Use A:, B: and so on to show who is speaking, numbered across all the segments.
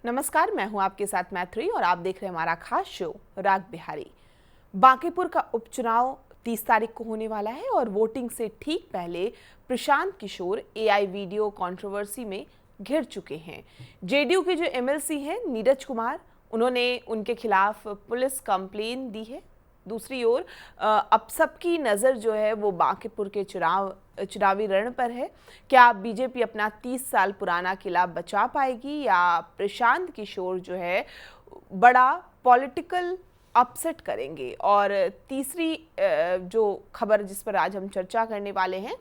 A: नमस्कार, मैं हूं आपके साथ मैत्री और आप देख रहे हैं हमारा खास शो राग बिहारी। बांकीपुर का उपचुनाव 30 तारीख को होने वाला है और वोटिंग से ठीक पहले Prashant Kishor AI video controversy में घिर चुके हैं। जेडीयू के जो एमएलसी हैं नीरज कुमार, उन्होंने उनके खिलाफ पुलिस कंप्लेन दी है। दूसरी ओर अब सबकी नज़र जो है वो बांकीपुर के चुनावी रण पर है। क्या बीजेपी अपना 30 साल पुराना किला बचा पाएगी या प्रशांत किशोर जो है बड़ा पॉलिटिकल अपसेट करेंगे? और तीसरी जो खबर जिस पर आज हम चर्चा करने वाले हैं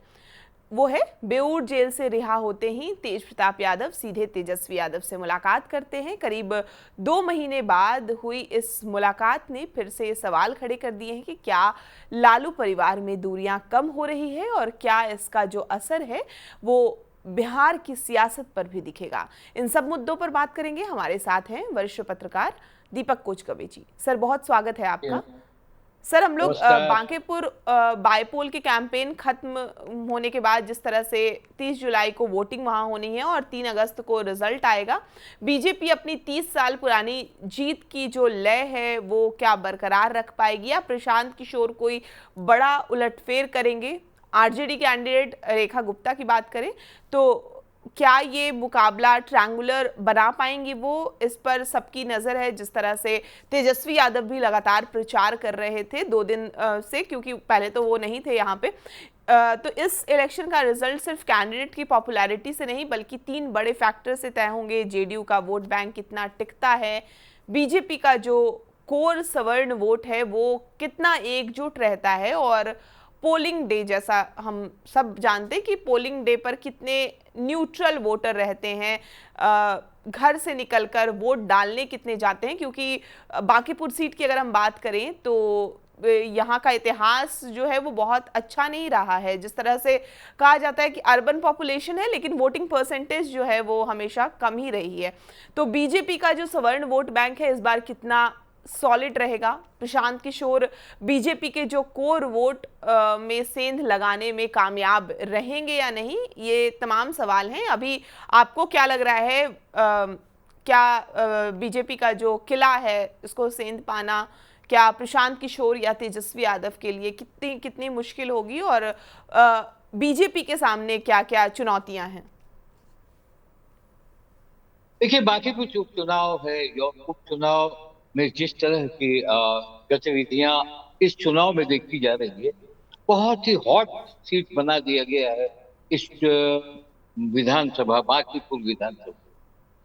A: वो है, बेऊर जेल से रिहा होते ही तेज प्रताप यादव सीधे तेजस्वी यादव से मुलाकात करते हैं। करीब 2 महीने बाद हुई इस मुलाकात ने फिर से ये सवाल खड़े कर दिए हैं कि क्या लालू परिवार में दूरियां कम हो रही है और क्या इसका जो असर है वो बिहार की सियासत पर भी दिखेगा। इन सब मुद्दों पर बात करेंगे। हमारे साथ हैं वरिष्ठ पत्रकार दीपक कोचकवे जी। सर, बहुत स्वागत है आपका। सर, हम लोग बांकीपुर बाईपोल के कैंपेन खत्म होने के बाद जिस तरह से 30 जुलाई को वोटिंग वहां होनी है और 3 अगस्त को रिजल्ट आएगा, बीजेपी अपनी 30 साल पुरानी जीत की जो लय है वो क्या बरकरार रख पाएगी या प्रशांत किशोर कोई बड़ा उलटफेर करेंगे? आरजेडी कैंडिडेट रेखा गुप्ता की बात करें तो क्या ये मुकाबला ट्रायंगुलर बना पाएंगी वो, इस पर सबकी नज़र है। जिस तरह से तेजस्वी यादव भी लगातार प्रचार कर रहे थे 2 दिन से, क्योंकि पहले तो वो नहीं थे यहाँ पे। तो इस इलेक्शन का रिजल्ट सिर्फ कैंडिडेट की पॉपुलैरिटी से नहीं बल्कि 3 बड़े फैक्टर से तय होंगे। जेडीयू का वोट बैंक कितना टिकता है, बीजेपी का जो कोर सवर्ण वोट है वो कितना एकजुट रहता है, और पोलिंग डे, जैसा हम सब जानते हैं कि पोलिंग डे पर कितने न्यूट्रल वोटर रहते हैं, घर से निकलकर वोट डालने कितने जाते हैं। क्योंकि बांकीपुर सीट की अगर हम बात करें तो यहाँ का इतिहास जो है वो बहुत अच्छा नहीं रहा है। जिस तरह से कहा जाता है कि अर्बन पॉपुलेशन है लेकिन वोटिंग परसेंटेज जो है वो हमेशा कम ही रही है। तो बीजेपी का जो सवर्ण वोट बैंक है इस बार कितना सॉलिड रहेगा? प्रशांत किशोर बीजेपी के जो कोर वोट में सेंध लगाने में कामयाब रहेंगे या नहीं? ये तमाम सवाल हैं। अभी आपको क्या लग रहा है, क्या बीजेपी का जो किला है इसको सेंध पाना क्या प्रशांत किशोर या तेजस्वी यादव के लिए कितनी कितनी मुश्किल होगी, और बीजेपी के सामने क्या क्या चुनौतियां हैं?
B: देखिए, बाकी कुछ उपचुनाव है। उपचुनाव में जिस तरह की गतिविधियां इस चुनाव में देखी जा रही है, बहुत ही हॉट सीट बना दिया गया है इस विधानसभा, बांकीपुर विधानसभा।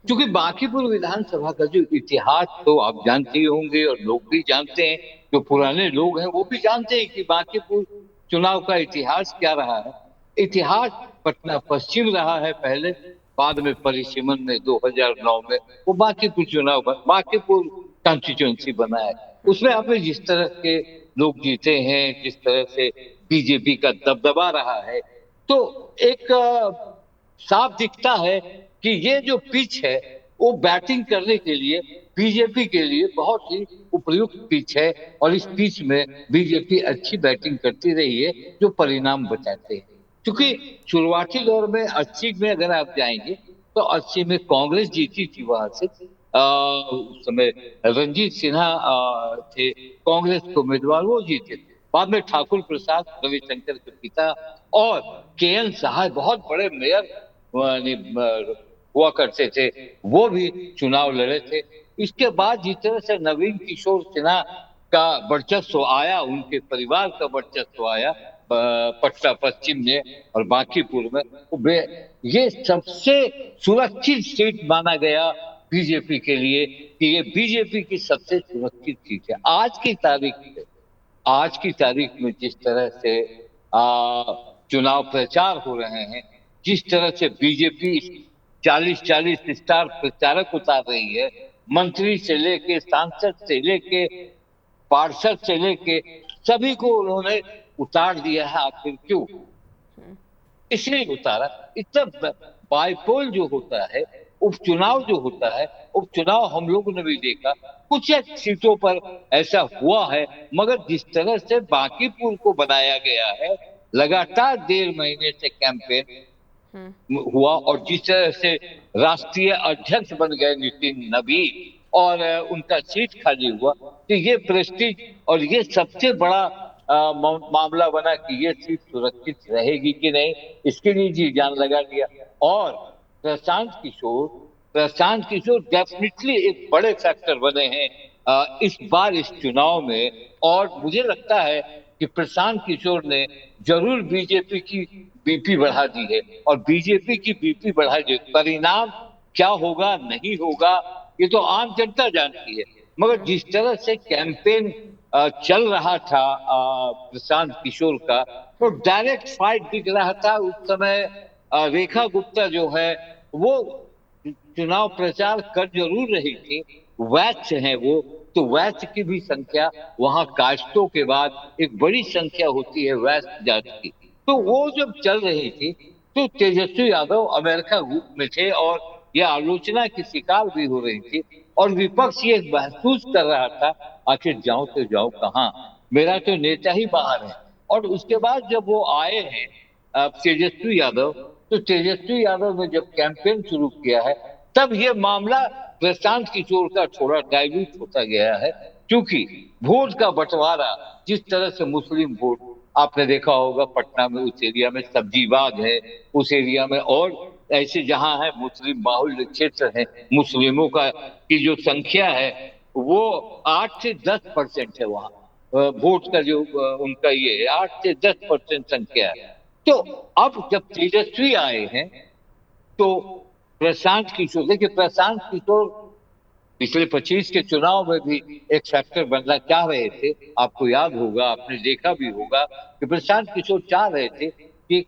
B: क्योंकि बांकीपुर विधानसभा का जो इतिहास तो आप जानते ही होंगे और लोग भी जानते हैं, जो पुराने लोग हैं वो भी जानते हैं कि बांकीपुर चुनाव का इतिहास क्या रहा है। इतिहास पटना पश्चिम रहा है पहले, बाद में परिसीमन में 2009 में वो बांकीपुर चुनाव बांकीपुर कॉन्स्टिट्यूंसी बना है। उसमें आपने जिस तरह के लोग जीते हैं, जिस तरह से बीजेपी का दबदबा रहा है, तो एक साफ दिखता है कि ये जो पिच है वो बैटिंग करने के लिए बीजेपी के लिए बहुत ही उपयुक्त पिच है, और इस पिच में बीजेपी अच्छी बैटिंग करती रही है जो परिणाम बचाते हैं। क्योंकि शुरुआती दौर में 80 में अगर आप जाएंगे तो 80 में कांग्रेस जीती थी वहां से। उस समय रंजीत सिन्हा थे कांग्रेस के उम्मीदवार, वो जीते थे। बाद में ठाकुर प्रसाद, रविशंकर के पिता, और के.एन. सहाय बहुत बड़े मेयर हुआ करते थे, वो भी चुनाव लड़े थे। इसके बाद जिस तरह से नवीन किशोर सिन्हा का वर्चस्व आया, उनके परिवार का वर्चस्व आया पटना पश्चिम में और बांकीपुर में, ये सबसे सुरक्षित सीट माना गया बीजेपी के लिए कि ये बीजेपी की सबसे सुरक्षित सीट है। आज की तारीख में जिस तरह से चुनाव प्रचार हो रहे हैं, जिस तरह से बीजेपी 40-40 स्टार प्रचारक उतार रही है, मंत्री से लेके सांसद से लेके पार्षद से लेके सभी को उन्होंने उतार दिया है। आखिर क्यों इसलिए उतारा? इतना बाईपोल जो होता है, उपचुनाव जो होता है, उपचुनाव हम लोगों ने भी देखा, कुछ एक सीटों पर ऐसा हुआ है, मगर जिस तरह से बांकीपुर को बनाया गया है, लगातार 1.5 महीने से कैंपेन, हुआ और जिस तरह से राष्ट्रीय अध्यक्ष बन गए नितिन नबीन और उनका सीट खाली हुआ, तो ये प्रेस्टीज और ये सबसे बड़ा मामला बना कि ये सीट सुरक्षित रहेगी कि नहीं, इसके लिए जी जान लगा दिया। और प्रशांत किशोर प्रशांत किशोर डेफिनेटली एक बड़े फैक्टर बने हैं इस बार इस चुनाव में। और मुझे लगता है कि प्रशांत किशोर ने जरूर बीजेपी की बीपी बढ़ा दी है, और बीजेपी की बीपी बढ़ा दी, परिणाम क्या होगा नहीं होगा ये तो आम जनता जानती है। मगर जिस तरह से कैंपेन चल रहा था प्रशांत किशोर का, तो डायरेक्ट फाइट दिख रहा था उस समय। रेखा गुप्ता जो है वो चुनाव प्रचार कर जरूर रही थी, वैश्य है वो, तो वैश्य की भी संख्या वहां कास्टों के बाद एक बड़ी संख्या होती है वैश्य जाति की। तो वो जब चल रही थी तो तेजस्वी यादव अमेरिका में थे और ये आलोचना की शिकार भी हो रही थी, और विपक्ष ये महसूस कर रहा था आखिर जाऊं तो जाऊं कहां, मेरा तो नेता ही बाहर है। और उसके बाद जब वो आए हैं तेजस्वी यादव, तो तेजस्वी यादव ने जब कैंपेन शुरू किया है तब ये मामला प्रशांत किशोर का थोड़ा डाइल्यूट होता गया है, क्योंकि वोट का बंटवारा जिस तरह से मुस्लिम वोट आपने देखा होगा, पटना में उस एरिया में सब्जी बाग है, उस एरिया में और ऐसे जहां है मुस्लिम बाहुल्य क्षेत्र है, मुस्लिमों का की जो संख्या है वो 8 से 10% है वहां। वोट का जो उनका ये है 8 से 10% संख्या है। तो अब जब तेजस्वी आए हैं तो प्रशांत किशोर, देखिए प्रशांत किशोर पिछले 25 के चुनाव में भी एक फैक्टर बनना चाह रहे थे। आपको याद होगा, आपने देखा भी होगा कि प्रशांत किशोर चाह रहे थे कि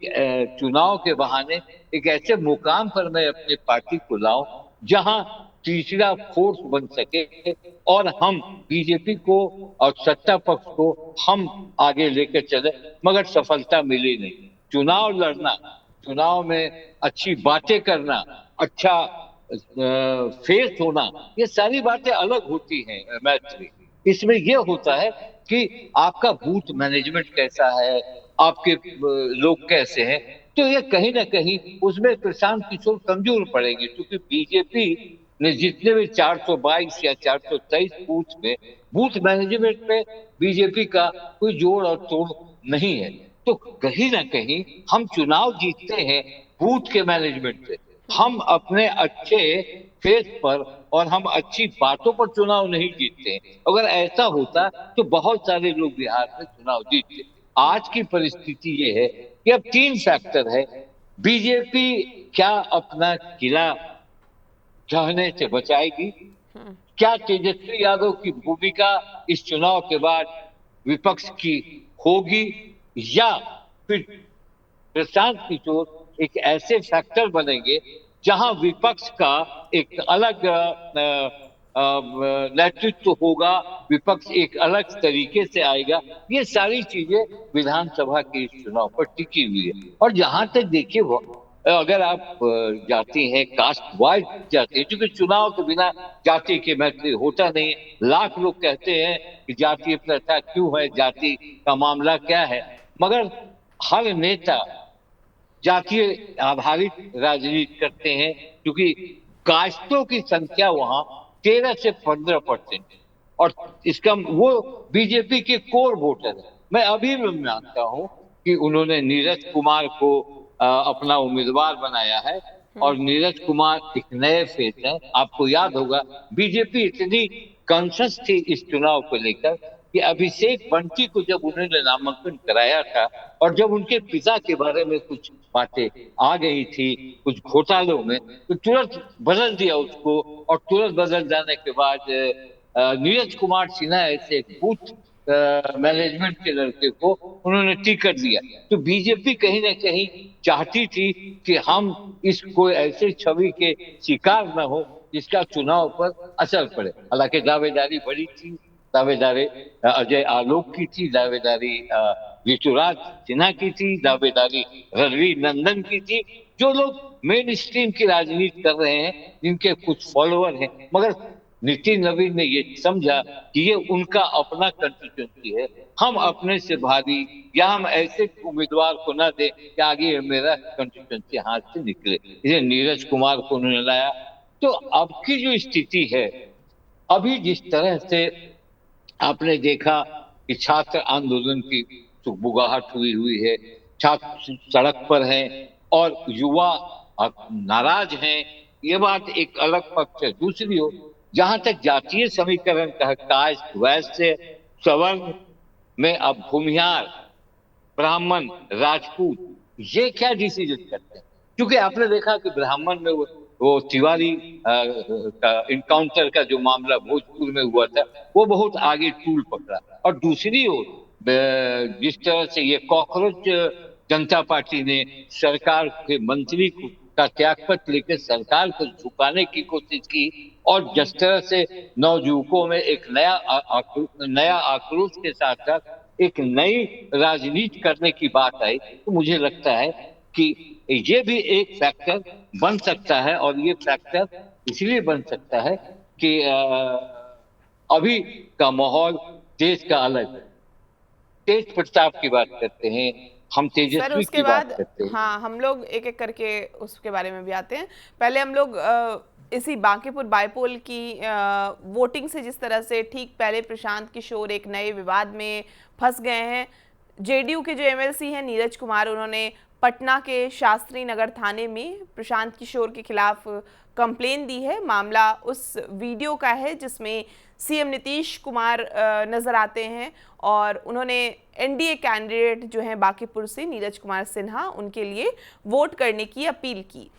B: चुनाव के बहाने एक ऐसे मुकाम पर मैं अपनी पार्टी को लाऊं जहां तीसरा फोर्स बन सके और हम बीजेपी को और सत्ता पक्ष को हम आगे लेकर चले। मगर सफलता मिली नहीं। चुनाव लड़ना, चुनाव में अच्छी बातें करना, अच्छा फेस होना, ये सारी बातें अलग होती हैं मैत्री। इसमें ये होता है कि आपका बूथ मैनेजमेंट कैसा है, आपके लोग कैसे हैं, तो ये कहीं ना कहीं उसमें प्रशांत किशोर कमजोर पड़ेंगे, क्योंकि बीजेपी ने जितने भी 422 या 423 बूथ में बूथ मैनेजमेंट में बीजेपी का कोई जोड़ और तोड़ नहीं है। तो कहीं ना कहीं हम चुनाव जीतते हैं बूथ के मैनेजमेंट से, हम अपने अच्छे फेस पर और हम अच्छी बातों पर चुनाव नहीं जीतते हैं। अगर ऐसा होता तो बहुत सारे लोग बिहार में चुनाव जीतते। आज की परिस्थिति ये है कि अब 3 फैक्टर है। बीजेपी क्या अपना किला ढहने से बचाएगी? क्या तेजस्वी यादव की भूमिका इस चुनाव के बाद विपक्ष की होगी, या फिर प्रशांत किशोर एक ऐसे फैक्टर बनेंगे जहां विपक्ष का एक अलग नेतृत्व होगा, विपक्ष एक अलग तरीके से आएगा। ये सारी चीजें विधानसभा के इस चुनाव पर टिकी हुई है। और जहां तक देखिए अगर आप जाती हैं कास्ट वाइज जाती है, क्योंकि चुनाव के बिना जाति के मैत्री होता नहीं है। लाख लोग कहते हैं कि जातीय प्रथा क्यों है, जाति का मामला क्या है, मगर हर नेता जातीय आधारित राजनीति करते हैं, क्योंकि कास्टों की संख्या वहां 13 से 15% है, और इसका वो बीजेपी के कोर वोटर है। मैं अभी भी मानता हूं कि उन्होंने नीरज कुमार को अपना उम्मीदवार बनाया है, और नीरज कुमार एक नए फेस है। आपको याद होगा बीजेपी इतनी कॉन्शियस थी इस चुनाव को लेकर कि अभिषेक बंटी को जब उन्होंने नामांकन कराया था और जब उनके पिता के बारे में कुछ बातें आ गई थी कुछ घोटालों में, तो तुरंत बदल दिया उसको, और तुरंत बदल जाने के बाद नीरज कुमार सिन्हा ऐसे एक बूथ मैनेजमेंट के लड़के को उन्होंने टिकट दिया। तो बीजेपी कहीं ना कहीं चाहती थी कि हम इसको ऐसे छवि के शिकार न हो जिसका चुनाव पर असर पड़े। हालांकि दावेदारी बड़ी थी, दावेदारी अजय आलोक की थी, दावेदारी ऋतुराज सिन्हा की थी, दावेदारी रणवीर नंदन की थी, जो लोग मेन स्ट्रीम की राजनीति कर रहे हैं, जिनके कुछ फॉलोअर हैं। मगर नितिन नवीन ने ये समझा कि ये उनका अपना कंस्टिट्यूंसी है, हम अपने से भारी या हम ऐसे उम्मीदवार को ना दे कि आगे ये मेरा कंस्टिट्यूंसी हाथ से निकले, इसे नीरज कुमार को उन्होंने लाया। तो अब की जो स्थिति है, अभी जिस तरह से आपने देखा कि छात्र आंदोलन की सुगबुगाहट हुई हुई है, छात्र सड़क पर हैं और युवा नाराज हैं, ये बात एक अलग पक्ष है। दूसरी ओर जहां तक जातीय समीकरण का कास्ट वैश्य सवर्ण में अब भूमिहार ब्राह्मण राजपूत ये क्या डिसीजन करते हैं, क्योंकि आपने देखा कि ब्राह्मण में वो तिवारी का इनकाउंटर का जो मामला भोजपुर में हुआ था वो बहुत आगे टूल पकड़ा। और दूसरी ओर जिस तरह से ये कॉकरोच जनता पार्टी ने सरकार के मंत्री का त्यागपत्र लेकर सरकार को झुकाने की कोशिश की, और जिस तरह से नवयुवकों में एक नया आक्रोश के साथ साथ एक नई राजनीति करने की बात आई, तो मुझे लगता है कि ये भी एक फैक्टर बन सकता है। और ये फैक्टर इसलिए बन सकता है कि अभी का माहौल देश का अलग है। तेज प्रताप की बात करते हैं, हम
A: सर
B: तेजस्वी
A: उसके
B: की बात
A: बाद
B: करते हैं।
A: हाँ, हम लोग एक एक करके उसके बारे में भी आते हैं। पहले हम लोग इसी बांकीपुर बाईपोल की वोटिंग से जिस तरह से ठीक पहले प्रशांत किशोर एक नए विवाद में फंस गए हैं। जेडीयू के जो एमएलसी हैं नीरज कुमार, उन्होंने पटना के शास्त्री नगर थाने में प्रशांत किशोर के खिलाफ कंप्लेन दी है। मामला उस वीडियो का है जिसमें सीएम नीतीश कुमार नजर आते हैं और उन्होंने एनडीए कैंडिडेट जो हैं बांकीपुर से नीरज कुमार सिन्हा, उनके लिए वोट करने की अपील की।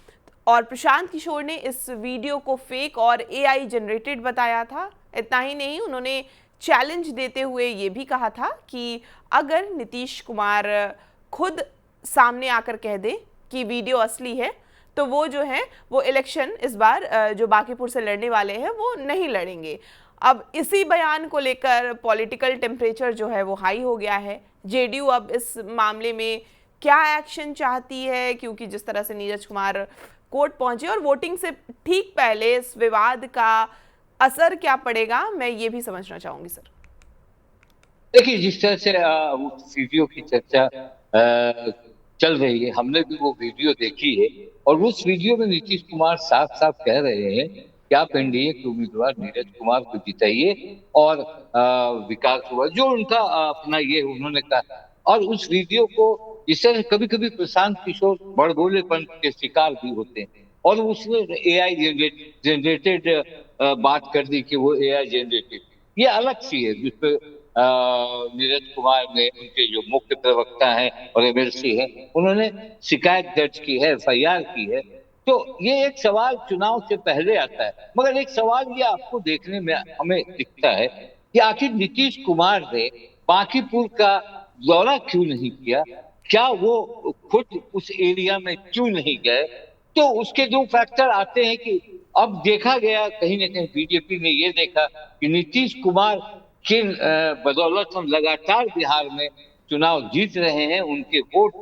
A: और प्रशांत किशोर ने इस वीडियो को फेक और एआई जनरेटेड बताया था। इतना ही नहीं, उन्होंने चैलेंज देते हुए ये भी कहा था कि अगर नीतीश कुमार खुद सामने आकर कह दे कि वीडियो असली है तो वो जो है वो इलेक्शन इस बार जो बांकीपुर से लड़ने वाले हैं वो नहीं लड़ेंगे। अब इसी बयान को लेकर पॉलिटिकल टेम्परेचर जो है वो हाई हो गया है। जेडीयू अब इस मामले में क्या एक्शन चाहती है, क्योंकि जिस तरह से नीरज कुमार कोर्ट पहुंचे और वोटिंग से ठीक पहले इस विवाद का असर क्या पड़ेगा, मैं ये भी समझना चाहूंगी सर।
B: देखिए, जिस तरह से उस वीडियो की चर्चा चल रही है, हमने भी वो वीडियो देखी है और उस वीडियो में नीतीश कुमार साफ साफ कह रहे हैं कि आप एनडीए के उम्मीदवार नीरज कुमार को जिताइए और विकास हुआ जो उनका अपना ये उन्होंने कहा। और उस वीडियो को जिस तरह कभी कभी प्रशांत किशोर बड़बोलेपन के शिकार भी होते हैं और उसने एआई जनरेटेड बात कर दी कि वो एआई जनरेटेड, ये अलग सी है जिसपे नीरज कुमार ने, उनके जो मुख्य प्रवक्ता हैं और एमएलसी हैं, उन्होंने शिकायत दर्ज की है, एफआईआर की है। तो ये एक सवाल चुनाव से पहले आता है, मगर एक सवाल ये आपको देखने में हमें दिखता है कि आखिर नीतीश कुमार ने बांकीपुर का दौरा क्यों नहीं किया, क्या वो खुद उस एरिया में क्यों नहीं गए। तो उसके दो फैक्टर आते हैं कि अब देखा गया कहीं ना कहीं बीजेपी ने ये देखा कि नीतीश कुमार के बदौलत हम लगातार बिहार में चुनाव जीत रहे हैं, उनके वोट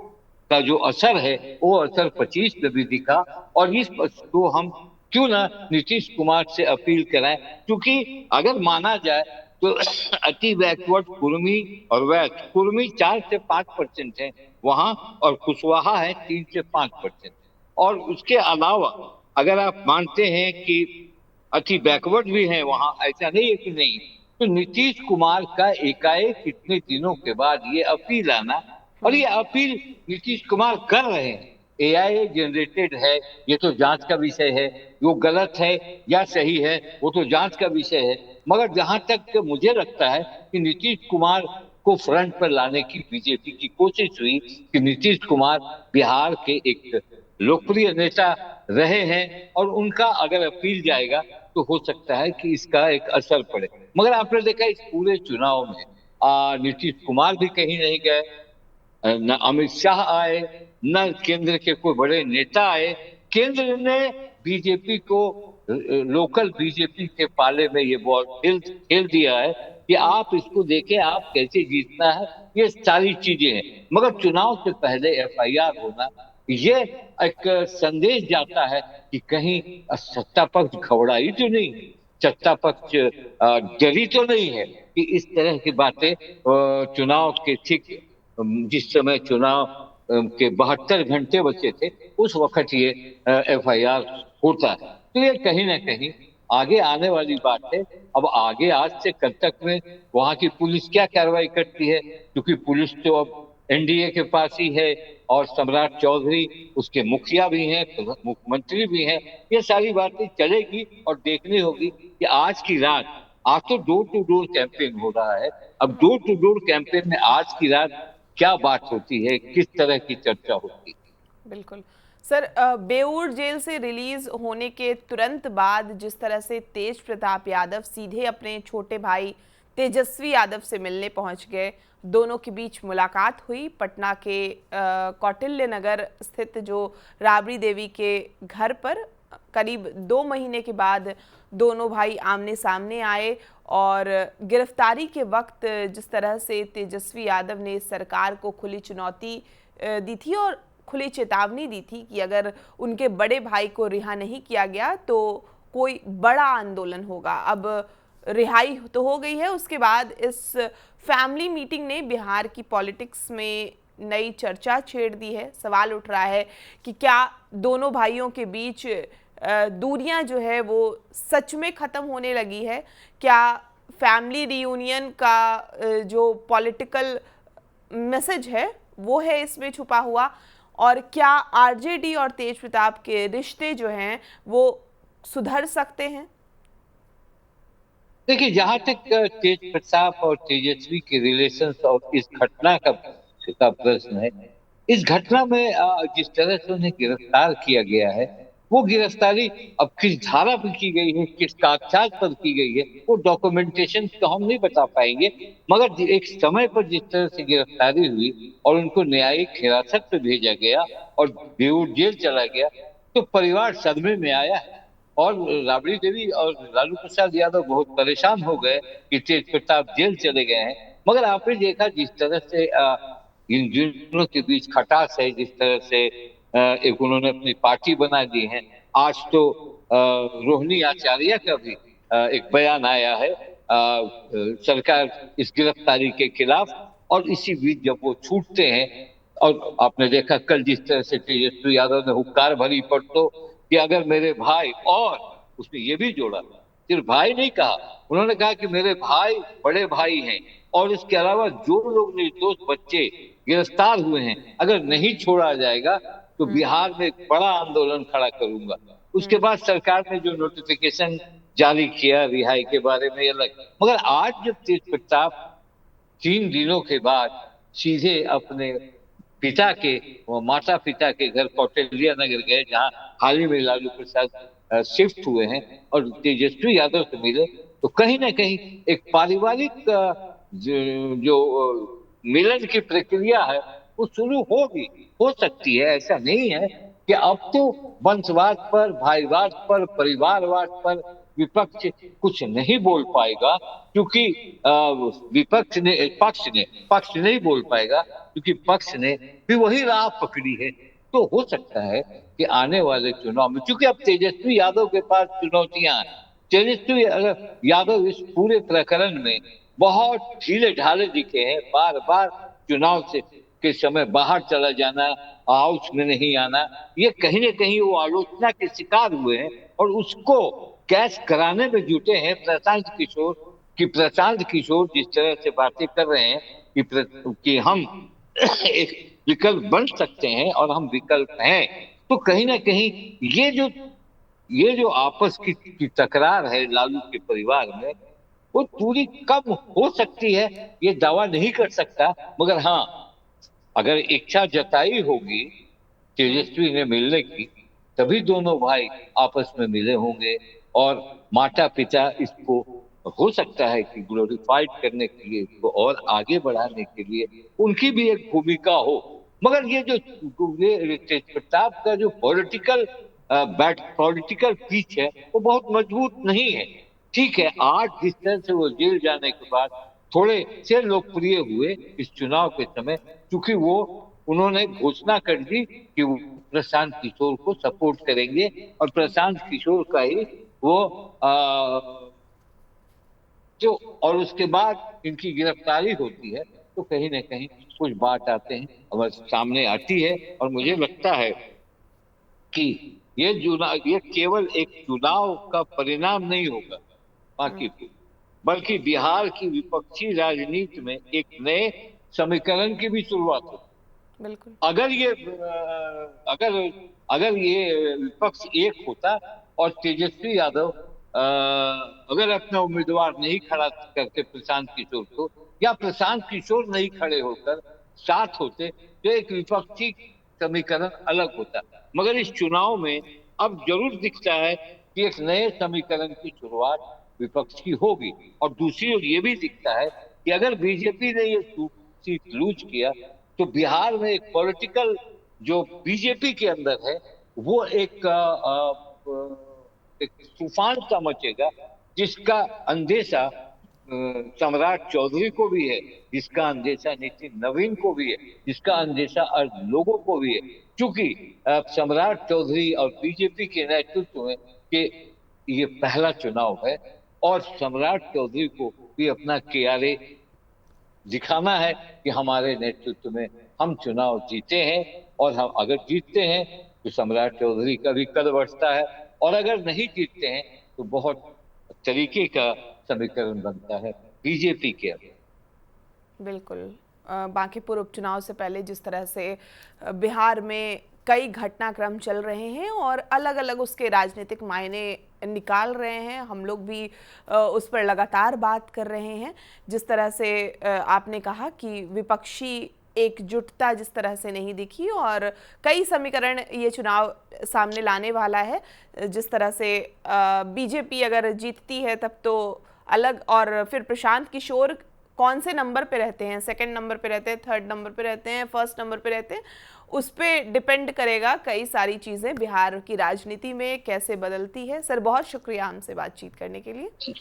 B: का जो असर है वो असर 25 में भी दिखा। और इस तो हम क्यों ना नीतीश कुमार से अपील कराएं, क्योंकि अगर माना जाए तो अति बैकवर्ड कुर्मी और वैश्य, कुर्मी 4 से 5% है वहां और कुशवाहा है 3 से 5%। और उसके अलावा अगर आप मानते हैं कि अति बैकवर्ड भी है वहां, ऐसा नहीं है कि नहीं, तो नीतीश कुमार का एकाएक इतने दिनों के बाद ये अपील आना, और ये अपील नीतीश कुमार कर रहे हैं, एआई जनरेटेड है, ये तो जांच का विषय है, वो गलत है या सही है वो तो जांच का विषय है। मगर जहां तक मुझे लगता है कि नीतीश कुमार को फ्रंट पर लाने की बीजेपी की कोशिश हुई कि नीतीश कुमार बिहार के एक लोकप्रिय नेता रहे हैं और उनका अगर अपील जाएगा तो हो सकता है कि इसका एक असर पड़े। मगर आपने देखा इस पूरे चुनाव में नीतीश कुमार भी कहीं नहीं गए, न अमित शाह आए, न केंद्र के कोई बड़े नेता आए। केंद्र ने बीजेपी को लोकल बीजेपी के पाले में ये बॉल खेल दिया है कि आप इसको देखें, आप कैसे जीतना है, ये सारी चीजें हैं। मगर चुनाव से पहले एफआईआर होना ये एक संदेश जाता है कि कहीं सत्ता पक्ष घबराई तो नहीं। सत्ता पक्ष डरी तो नहीं है कि इस तरह की बातें चुनाव के ठीक जिस समय चुनाव के 72 घंटे बचे थे उस वक्त ये एफआईआर होता है। तो ये कहीं ना कहीं आगे आने वाली बात है। अब आगे आज से कल तक में वहां की पुलिस क्या कार्रवाई करती है, क्योंकि पुलिस तो अब एनडीए के पास ही है और सम्राट चौधरी उसके मुखिया भी हैं, मुख्यमंत्री भी हैं। ये सारी बातें चलेगी और देखनी होगी कि आज की रात, आज तो डोर टू डोर कैंपेन हो रहा है, अब डोर टू डोर कैंपेन में आज की रात क्या बात होती है, किस तरह की चर्चा होती है।
A: बिल्कुल सर, बेऊर जेल से रिलीज होने के तुरंत बाद जिस तरह से तेज प्रताप यादव सीधे अपने छोटे भाई तेजस्वी यादव से मिलने पहुंच गए, दोनों के बीच मुलाकात हुई पटना के कौटिल्य नगर स्थित जो राबड़ी देवी के घर पर। करीब 2 महीने के बाद दोनों भाई आमने सामने आए और गिरफ्तारी के वक्त जिस तरह से तेजस्वी यादव ने सरकार को खुली चुनौती दी थी और खुली चेतावनी दी थी कि अगर उनके बड़े भाई को रिहा नहीं किया गया तो कोई बड़ा आंदोलन होगा। अब रिहाई तो हो गई है, उसके बाद इस फैमिली मीटिंग ने बिहार की पॉलिटिक्स में नई चर्चा छेड़ दी है। सवाल उठ रहा है कि क्या दोनों भाइयों के बीच दूरियां जो है वो सच में ख़त्म होने लगी है? क्या फैमिली रियूनियन का जो पॉलिटिकल मैसेज है वो है इसमें छुपा हुआ? और क्या आरजेडी और तेज प्रताप के रिश्ते जो हैं वो सुधर सकते हैं?
B: देखिए, जहां तक तेज प्रताप और तेजस्वी के रिलेशन और इस घटना का प्रश्न है, इस घटना में जिस तरह से उन्हें गिरफ्तार किया गया है, वो गिरफ्तारी अब किस धारा पर की गई है, किस कागजात पर की गई है, वो डॉक्यूमेंटेशन तो हम नहीं बता पाएंगे। मगर एक समय पर जिस तरह से गिरफ्तारी हुई और उनको न्यायिक हिरासत में भेजा गया और बेऊर जेल चला गया, तो परिवार सदमे में आया है। और राबड़ी देवी और लालू प्रसाद यादव बहुत परेशान हो गए कि तेज प्रताप जेल चले गए हैं। मगर आपने देखा जिस तरह से इन दोनों के बीच खटास है, जिस तरह से एक उन्होंने अपनी पार्टी बना दी है। आज तो रोहिणी आचार्य का भी एक बयान आया है सरकार इस गिरफ्तारी के खिलाफ। और इसी बीच जब वो छूटते हैं, और आपने देखा कल जिस तरह से तेजस्वी यादव ने हुक्कार भरी परतों कि अगर मेरे भाई, और उसने ये भी जोड़ा, सिर्फ भाई नहीं कहा, उन्होंने कहा कि मेरे भाई बड़े भाई हैं और इसके अलावा जो लोग निर्दोष बच्चे गिरफ्तार हुए हैं अगर नहीं छोड़ा जाएगा तो बिहार में एक बड़ा आंदोलन खड़ा करूंगा। उसके बाद सरकार ने जो नोटिफिकेशन जारी किया रिहाई के बारे में अलग। मगर आज जब तेज प्रताप 3 दिनों के बाद सीधे अपने पिता के, माता पिता के घर कौटिल्य नगर गए, जहां हाल ही में लालू प्रसाद शिफ्ट हुए हैं, और तेजस्वी यादव से मिले, तो कहीं ना कहीं एक पारिवारिक जो मिलन की प्रक्रिया है वो शुरू होगी, हो सकती है। ऐसा नहीं है कि अब तो वंशवाद पर, भाईवाद पर, परिवारवाद पर विपक्ष कुछ नहीं बोल पाएगा, क्योंकि विपक्ष ने, पक्ष नहीं बोल पाएगा क्योंकि पक्ष ने भी वही राह पकड़ी है। तो हो सकता है कि आने वाले चुनाव में, क्योंकि अब तेजस्वी यादव के पास चुनौतियां हैं, तेजस्वी यादव इस पूरे प्रकरण में बहुत ढीले ढाले दिखे हैं। बार बार चुनाव से के समय बाहर चला जाना, हाउस में नहीं आना, ये कहीं ना कहीं वो आलोचना के शिकार हुए हैं और उसको कैश कराने में जुटे हैं प्रशांत किशोर जिस तरह से बातें कर रहे हैं कि हम एक विकल्प बन सकते हैं और हम विकल्प हैं। तो कहीं ना कहीं ये जो आपस की तकरार है लालू के परिवार में, वो पूरी कम हो सकती है, ये दावा नहीं कर सकता। मगर हाँ, अगर इच्छा जताई होगी तेजस्वी ने मिलने की, तभी दोनों भाई आपस में मिले होंगे और माता पिता इसको हो सकता है कि ग्लोरीफाइड करने के लिए, इसको और आगे बढ़ाने के लिए उनकी भी एक भूमिका हो। मगर ये जो तेज प्रताप का जो पॉलिटिकल पीच है वो बहुत मजबूत नहीं है। ठीक है, आज जिस तरह से वो जेल जाने के बाद थोड़े से लोकप्रिय हुए इस चुनाव के समय, क्योंकि वो उन्होंने घोषणा कर दी कि वो प्रशांत किशोर को सपोर्ट करेंगे और प्रशांत किशोर का ही वो जो और उसके बाद इनकी गिरफ्तारी होती है तो कहीं ना कहीं कुछ बात आते हैं और सामने आती है। और मुझे लगता है कि ये केवल एक चुनाव का परिणाम नहीं होगा बाकी, बल्कि बिहार की विपक्षी राजनीति में एक नए समीकरण की भी शुरुआत हो।
A: बिल्कुल।
B: अगर ये अगर अगर ये विपक्ष एक होता और तेजस्वी यादव अगर अपना उम्मीदवार नहीं खड़ा करते प्रशांत किशोर को, या प्रशांत किशोर नहीं खड़े होकर साथ होते, तो एक विपक्षी समीकरण अलग होता। मगर इस चुनाव में अब जरूर दिखता है कि एक नए समीकरण की शुरुआत विपक्ष की होगी। और दूसरी ओर ये भी दिखता है कि अगर बीजेपी ने ये सीट लूज किया तो बिहार में एक पॉलिटिकल जो बीजेपी के अंदर है वो एक तूफान सा मचेगा, जिसका अंदेशा सम्राट चौधरी को भी है, जिसका अंदेशा नितिन नवीन को भी है, जिसका अंदेशा लोगों को भी है। क्योंकि सम्राट चौधरी और बीजेपी के नेतृत्व में के ये पहला चुनाव है और सम्राट चौधरी को भी अपना KRA दिखाना है कि हमारे नेतृत्व में हम चुनाव जीते हैं। और हम अगर जीतते हैं तो सम्राट चौधरी का भी कद बढ़ता है, और अगर नहीं जीतते हैं तो बहुत तरीके का समीकरण बनता है बीजेपी के अंदर।
A: बिल्कुल। बांकीपुर उपचुनाव से पहले जिस तरह से बिहार में कई घटनाक्रम चल रहे हैं और अलग अलग उसके राजनीतिक मायने निकाल रहे हैं, हम लोग भी उस पर लगातार बात कर रहे हैं। जिस तरह से आपने कहा कि विपक्षी एकजुटता जिस तरह से नहीं दिखी और कई समीकरण ये चुनाव सामने लाने वाला है। जिस तरह से बीजेपी अगर जीतती है तब तो अलग, और फिर प्रशांत किशोर कौन से नंबर पे रहते हैं, सेकंड नंबर पे रहते हैं, थर्ड नंबर पे रहते हैं, फर्स्ट नंबर पे रहते हैं, उस पे डिपेंड करेगा कई सारी चीज़ें बिहार की राजनीति में कैसे बदलती है। सर बहुत शुक्रिया हमसे बातचीत करने के लिए।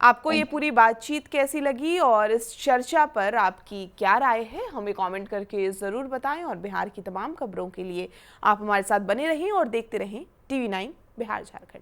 A: आपको ये पूरी बातचीत कैसी लगी और इस चर्चा पर आपकी क्या राय है, हमें कमेंट करके ज़रूर बताएं। और बिहार की तमाम खबरों के लिए आप हमारे साथ बने रहें और देखते रहें TV9 बिहार झारखंड।